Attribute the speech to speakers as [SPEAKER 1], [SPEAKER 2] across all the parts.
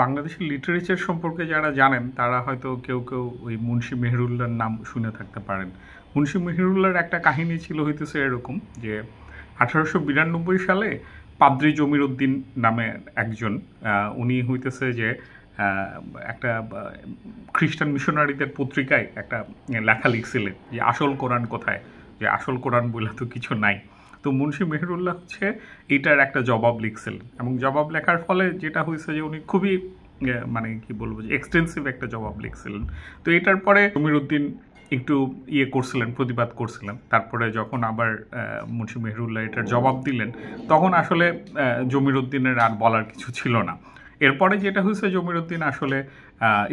[SPEAKER 1] বাংলাদেশের লিটারেচার সম্পর্কে যারা জানেন তারা হয়তো কেউ কেউ ওই মুন্সী মেহেরুল্লাহর নাম শুনে থাকতে পারেন। মুন্সী মেহেরুল্লাহর একটা কাহিনী ছিল হইতেছে এরকম যে 1892 সালে পাদ্রী জমির উদ্দিন নামে একজন উনি হইতেছে যে একটা খ্রিস্টান মিশনারিদের পত্রিকায় একটা লেখা লিখছিলেন যে আসল কোরআন কোথায়, যে আসল কোরআন বলে তো কিছু নাই। তো মুন্সী মেহেরুল্লাহ হচ্ছে এইটার একটা জবাব লিখছিলেন, এবং জবাব লেখার ফলে যেটা হয়েছে যে উনি খুবই মানে কি বলবো যে এক্সটেন্সিভ একটা জবাব লিখছিলেন। তো এটার পরে জমির উদ্দিন একটু করছিলেন, প্রতিবাদ করছিলেন। তারপরে যখন আবার মুন্সী মেহেরুল্লাহ এটার জবাব দিলেন, তখন আসলে জমির উদ্দিনের আর বলার কিছু ছিল না। এরপরে যেটা হয়েছে, জমির উদ্দিন আসলে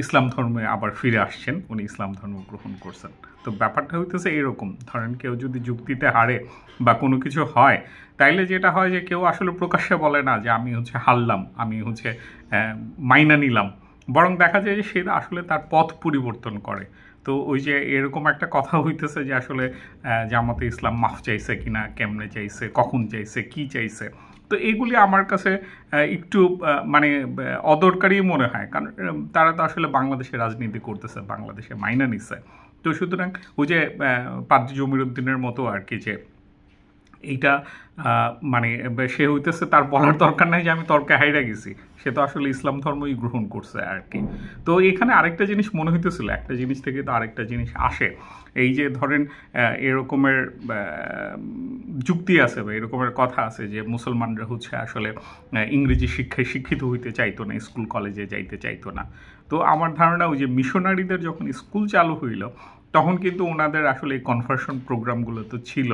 [SPEAKER 1] ইসলাম ধর্মে আবার ফিরে আসছেন, উনি ইসলাম ধর্ম গ্রহণ করছেন। তো ব্যাপারটা হইতেছে এরকম, ধরেন কেউ যদি যুক্তিতে হারে বা কোনো কিছু হয়, তাইলে যেটা হয় যে কেউ আসলে প্রকাশ্যে বলে না যে আমি হচ্ছে হারলাম, আমি হচ্ছে মাইনা নিলাম, বরং দেখা যায় যে সে আসলে তার পথ পরিবর্তন করে। তো ওই যে এরকম একটা কথা হইতেছে যে আসলে জামাতে ইসলাম মাফ চাইছে কিনা, কেমনে চাইছে, কখন চাইছে, কি চাইছে, তো এইগুলি আমার কাছে একটু মানে অদরকারি মনে হয়। কারণ তারা তো আসলে বাংলাদেশে রাজনীতি করতেছে, বাংলাদেশে মাইনা নিচ্ছে। তো সুতরাং ওই যে পাদ্রী জমির উদ্দিনের মতো আর কি, যে এইটা মানে সে হইতেছে তার বলার দরকার নাই যে আমি তর্কে হাইরা গেছি, সে তো আসলে ইসলাম ধর্মই গ্রহণ করছে আর কি। তো এখানে আরেকটা জিনিস মনে হইতেছিল, একটা জিনিস থেকে তো আরেকটা জিনিস আসে। এই যে ধরেন এরকমের যুক্তি আছে বা এরকমের কথা আছে যে মুসলমানরা হচ্ছে আসলে ইংরেজি শিক্ষায় শিক্ষিত হইতে চাইতো না, স্কুল কলেজে যাইতে চাইতো না। তো আমার ধারণা ওই যে মিশনারিদের যখন স্কুল চালু হইল, তখন কিন্তু ওনাদের আসলে এই কনভার্সন প্রোগ্রামগুলো তো ছিল।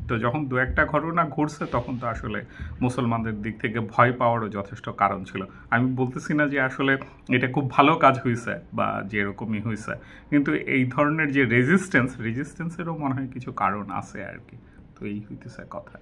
[SPEAKER 1] তো যখন দু একটা ঘটনা ঘটছে, তখন তো আসলে মুসলমানদের দিক থেকে ভয় পাওয়ারও যথেষ্ট কারণ ছিল। আমি বলতেছি না যে আসলে এটা খুব ভালো কাজ হয়েছে বা যে এরকমই হয়েছে, কিন্তু এই ধরনের যে রেজিস্ট্যান্সেরও মনে হয় কিছু কারণ আছে আর কি। তো এই হইতেছে কথা।